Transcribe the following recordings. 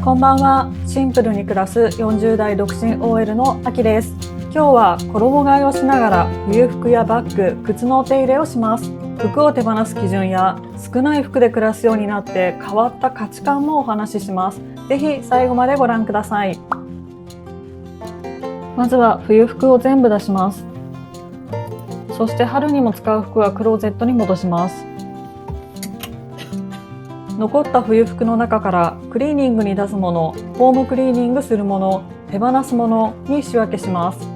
こんばんは。シンプルに暮らす40代独身 OL のあきです。今日は衣替えをしながら冬服やバッグ、靴のお手入れをします。服を手放す基準や少ない服で暮らすようになって変わった価値観もお話しします。ぜひ最後までご覧ください。まずは冬服を全部出します。そして春にも使う服はクローゼットに戻します。残った冬服の中からクリーニングに出すもの、ホームクリーニングするもの、手放すものに仕分けします。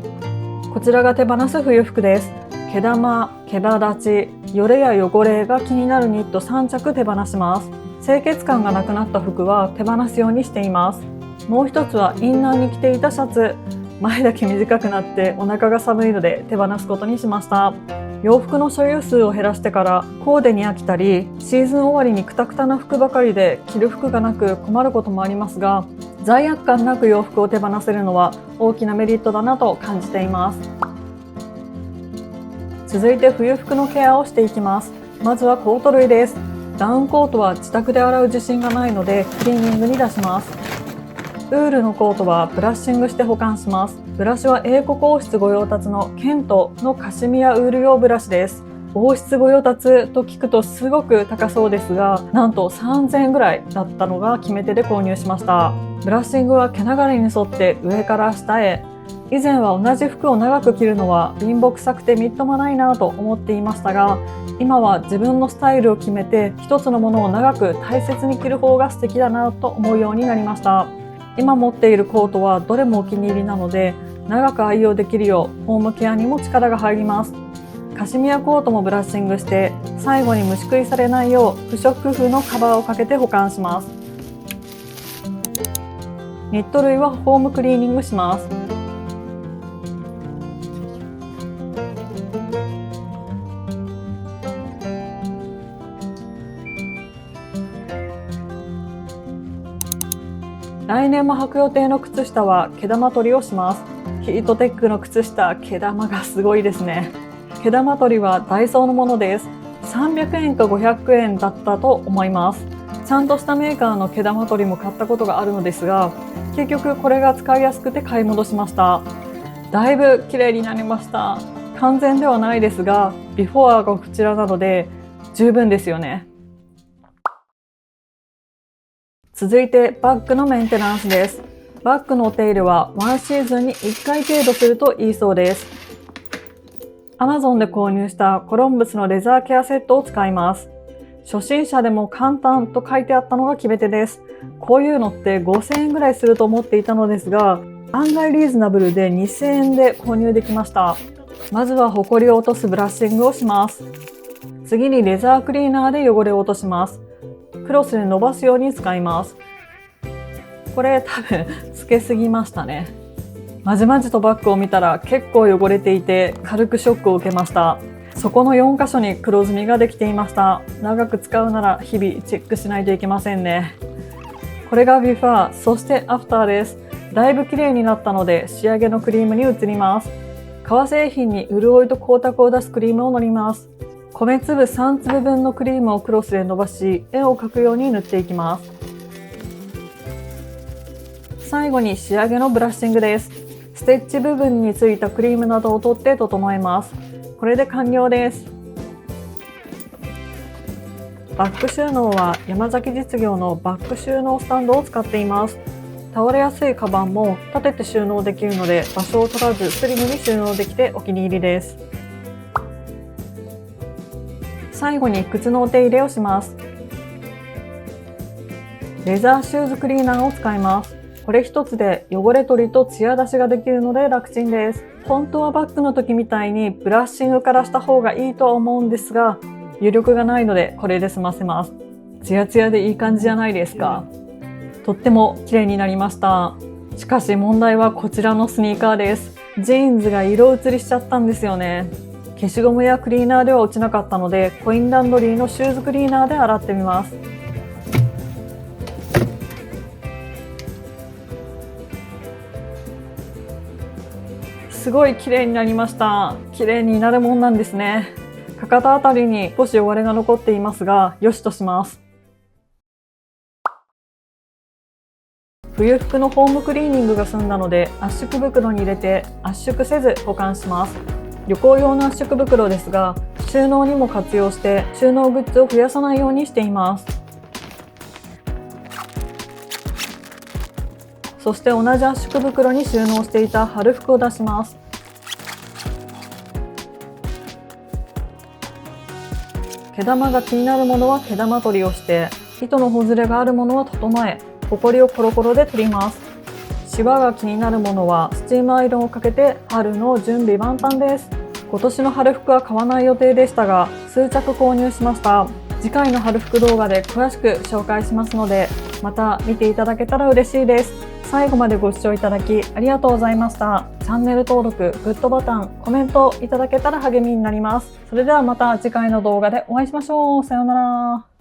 こちらが手放す冬服です。毛玉、毛羽立ち、よれや汚れが気になるニット3着手放します。清潔感がなくなった服は手放すようにしています。もう一つはインナーに着ていたシャツ。前だけ短くなってお腹が寒いので手放すことにしました。洋服の所有数を減らしてからコーデに飽きたり、シーズン終わりにクタクタな服ばかりで着る服がなく困ることもありますが、罪悪感なく洋服を手放せるのは大きなメリットだなと感じています。続いて冬服のケアをしていきます。まずはコート類です。ダウンコートは自宅で洗う自信がないのでクリーニングに出します。ウールのコートはブラッシングして保管します。ブラシは英国王室御用達のケントのカシミヤウール用ブラシです。王室御用達と聞くとすごく高そうですが、なんと3000円ぐらいだったのが決め手で購入しました。ブラッシングは毛流れに沿って上から下へ。以前は同じ服を長く着るのは貧乏臭くてみっともないなと思っていましたが、今は自分のスタイルを決めて一つのものを長く大切に着る方が素敵だなと思うようになりました。今持っているコートはどれもお気に入りなので、長く愛用できるようホームケアにも力が入ります。カシミヤコートもブラッシングして最後に虫食いされないよう不織布のカバーをかけて保管します。ニット類はホームクリーニングします。来年も履く予定の靴下は毛玉取りをします。ヒートテックの靴下、毛玉がすごいですね。毛玉取りはダイソーのものです。300円か500円だったと思います。ちゃんとしたメーカーの毛玉取りも買ったことがあるのですが、結局これが使いやすくて買い戻しました。だいぶ綺麗になりました。完全ではないですが、ビフォアがこちらなので十分ですよね。続いてバッグのメンテナンスです。バッグのお手入れはワンシーズンに1回程度するといいそうです。Amazon で購入したコロンブスのレザーケアセットを使います。初心者でも簡単と書いてあったのが決め手です。こういうのって5000円ぐらいすると思っていたのですが、案外リーズナブルで2000円で購入できました。まずはホコリを落とすブラッシングをします。次にレザークリーナーで汚れを落とします。クロスで伸ばすように使います。これ多分つけすぎましたね。まじまじとバッグを見たら結構汚れていて軽くショックを受けました。そこの4箇所に黒ずみができていました。長く使うなら日々チェックしないといけませんね。これがビファー、そしてアフターです。だいぶ綺麗になったので仕上げのクリームに移ります。革製品に潤いと光沢を出すクリームを塗ります。米粒3粒分のクリームをクロスで伸ばし、絵を描くように塗っていきます。最後に仕上げのブラッシングです。ステッチ部分についたクリームなどを取って整えます。これで完了です。バッグ収納は山崎実業のバッグ収納スタンドを使っています。倒れやすいカバンも立てて収納できるので場所を取らずスリムに収納できてお気に入りです。最後に靴のお手入れをします。レザーシューズクリーナーを使います。これ一つで汚れ取りとツヤ出しができるので楽ちんです。本当はバッグの時みたいにブラッシングからした方がいいとは思うんですが、余力がないのでこれで済ませます。ツヤツヤでいい感じじゃないですか。とっても綺麗になりました。しかし問題はこちらのスニーカーです。ジーンズが色移りしちゃったんですよね。消しゴムやクリーナーでは落ちなかったので、コインランドリーのシューズクリーナーで洗ってみます。すごい綺麗になりました。綺麗になるもんなんですね。かかとあたりに少し汚れが残っていますが、よしとします。冬服のホームクリーニングが済んだので圧縮袋に入れて圧縮せず保管します。旅行用の圧縮袋ですが、収納にも活用して収納グッズを増やさないようにしています。そして同じ圧縮袋に収納していた春服を出します。毛玉が気になるものは毛玉取りをして、糸のほずれがあるものは整え、ほこりをコロコロで取ります。シワが気になるものはスチームアイロンをかけて春の準備万端です。今年の春服は買わない予定でしたが、数着購入しました。次回の春服動画で詳しく紹介しますので、また見ていただけたら嬉しいです。最後までご視聴いただきありがとうございました。チャンネル登録、グッドボタン、コメントいただけたら励みになります。それではまた次回の動画でお会いしましょう。さようなら。